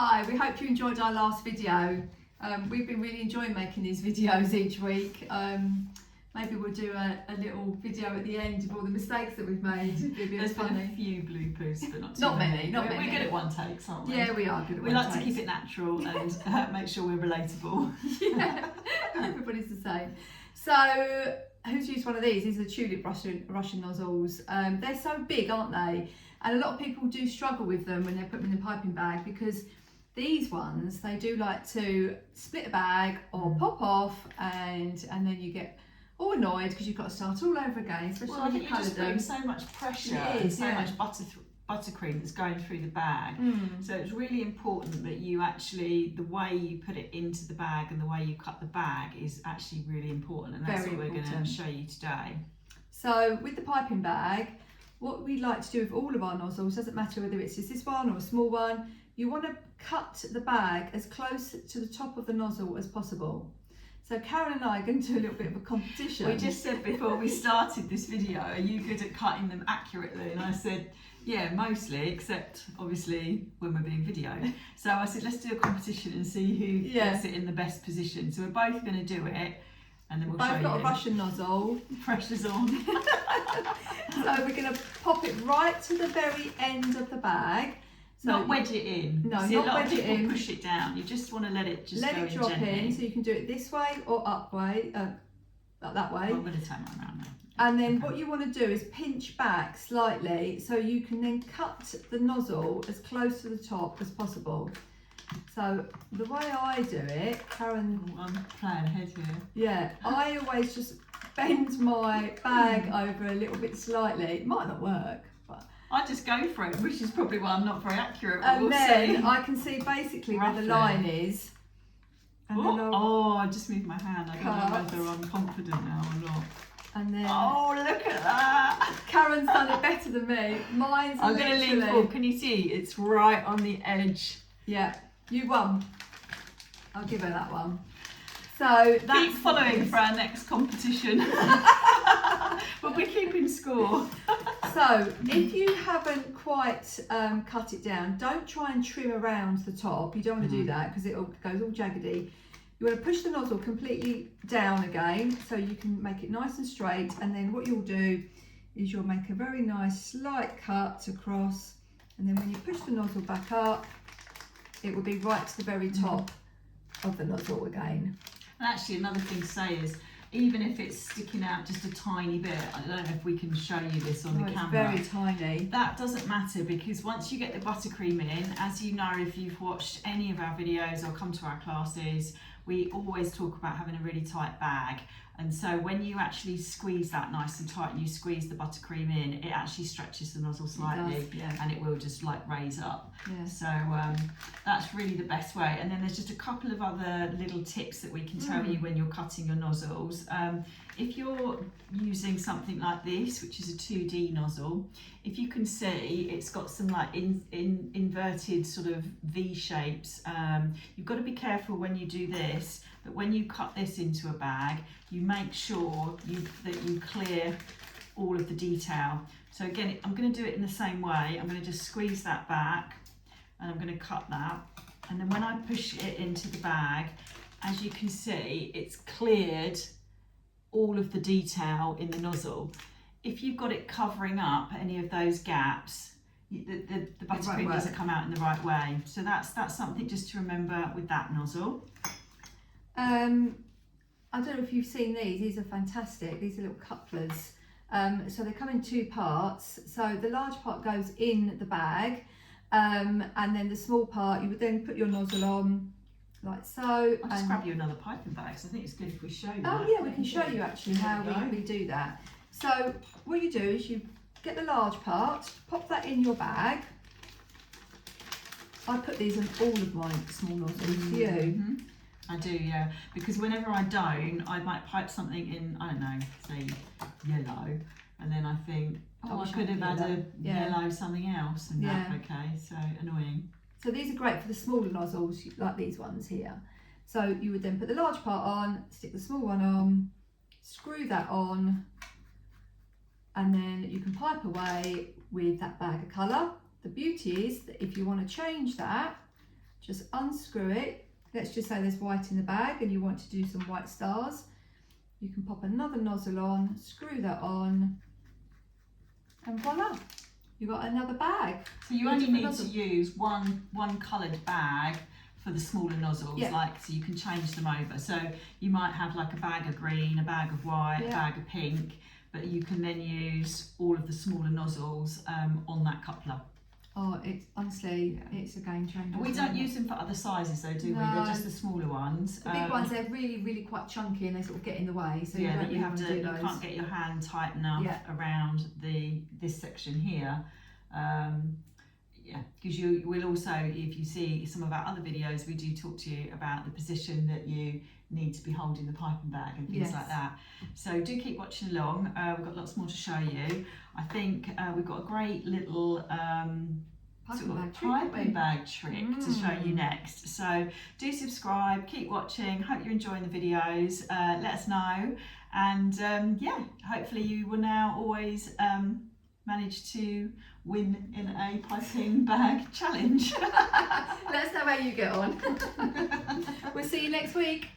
Hi, we hope you enjoyed our last video. We've been really enjoying making these videos each week. Maybe we'll do a little video at the end of all the mistakes that we've made. There's been a few bloopers, but not many. We're good at one takes, aren't we? Yeah, we are good at we one like takes. to keep it natural and make sure we're relatable. Yeah, everybody's the same. So, who's used one of these? These are the tulip Russian nozzles. They're so big, aren't they? And a lot of people do struggle with them when they put them in the piping bag, because these ones, they do like to split a bag or pop off, and then you get all annoyed because you've got to start all over again, especially when you colour them. So much pressure and so much buttercream that's going through the bag. So it's really important that you actually, the way you put it into the bag and the way you cut the bag is actually really important, and that's what we're going to show you today. So with the piping bag, what we like to do with all of our nozzles, doesn't matter whether it's just this one or a small one, you want to cut the bag as close to the top of the nozzle as possible. So Karen and I are going to do a little bit of a competition. We just said before we started this video, are you good at cutting them accurately? And I said, yeah, mostly, except obviously when we're being videoed. So I said, let's do a competition and see who gets it in the best position. So we're both going to do it, and then we'll show you. Both got a Russian nozzle. Pressure's on. So we're going to pop it right to the very end of the bag. So not wedge it in. No, see, not a lot wedge of people it in. push it down. You just want to let it just let go it drop gently. in. So you can do it this way or that way. Well, I'm going to turn it around now. And then what you want to do is pinch back slightly, so you can then cut the nozzle as close to the top as possible. So the way I do it, Karen... Oh, I'm playing ahead here. Yeah, I always just bend my bag over a little bit slightly. It might not work, but... I just go for it, which is probably why I'm not very accurate. But and we'll then see. I can see basically where the line is. And then I just moved my hand. I don't know whether I'm confident now or not. And then... Oh, look at that! Karen's done it better than me. Mine's I'm going to lean forward. Can you see? It's right on the edge. Yeah, you won. I'll give her that one. So that's keep following for our next competition. We'll be keeping score. So if you haven't quite cut it down, don't try and trim around the top. You don't want to do that because it goes all jaggedy. You want to push the nozzle completely down again so you can make it nice and straight, and then what you'll do is you'll make a very nice slight cut across, and then when you push the nozzle back up, it will be right to the very top of the nozzle again. And actually another thing to say is, even if it's sticking out just a tiny bit, I don't know if we can show you this on the camera. It's very tiny. That doesn't matter, because once you get the buttercream in, as you know if you've watched any of our videos or come to our classes, we always talk about having a really tight bag. And so when you actually squeeze that nice and tight and you squeeze the buttercream in, it actually stretches the nozzle slightly, and it will just like raise up. Yeah. So that's really the best way. And then there's just a couple of other little tips that we can tell you when you're cutting your nozzles. If you're using something like this, which is a 2D nozzle, if you can see, it's got some like inverted sort of V shapes. You've got to be careful when you do this, that when you cut this into a bag, you make sure that you clear all of the detail. So again, I'm going to do it in the same way. I'm going to just squeeze that back, and I'm going to cut that. And then when I push it into the bag, as you can see, it's cleared all of the detail in the nozzle. If you've got it covering up any of those gaps, the buttercream doesn't come out in the right way. So that's something just to remember with that nozzle. I don't know if you've seen these. These are fantastic. These are little couplers. So they come in two parts. So the large part goes in the bag, and then the small part, you would then put your nozzle on like so. I'll just grab you another piping bag, so I think it's good if we show you. Oh yeah, we can show you actually how we do that. So what you do is you get the large part, pop that in your bag. I put these in all of my small nozzles. You? I do, yeah, because whenever I don't, I might pipe something in, I don't know, say yellow, and then I think, I could have had a yellow something else, and okay, so annoying. So these are great for the smaller nozzles, like these ones here. So you would then put the large part on, stick the small one on, screw that on, and then you can pipe away with that bag of colour. The beauty is that if you want to change that, just unscrew it. Let's just say there's white in the bag and you want to do some white stars. You can pop another nozzle on, screw that on, and voila, you've got another bag. So you only need to use one coloured bag for the smaller nozzles, like, so you can change them over. So you might have like a bag of green, a bag of white, a bag of pink, but you can then use all of the smaller nozzles on that coupler. Oh, it's honestly, it's a game changer. We don't use them for other sizes though, do we? They're just the smaller ones. The big ones, they're really, really quite chunky and they sort of get in the way. So yeah, you don't you have to. You those. can't get your hand tight enough around this section here. Because you will also, if you see some of our other videos, we do talk to you about the position that you need to be holding the piping bag and things like that. So do keep watching along. We've got lots more to show you. I think we've got a great little piping bag trick to show you next. So do subscribe, keep watching. Hope you're enjoying the videos. Let us know, and hopefully you will now always manage to win in a piping bag challenge. Let us know how you get on. We'll see you next week.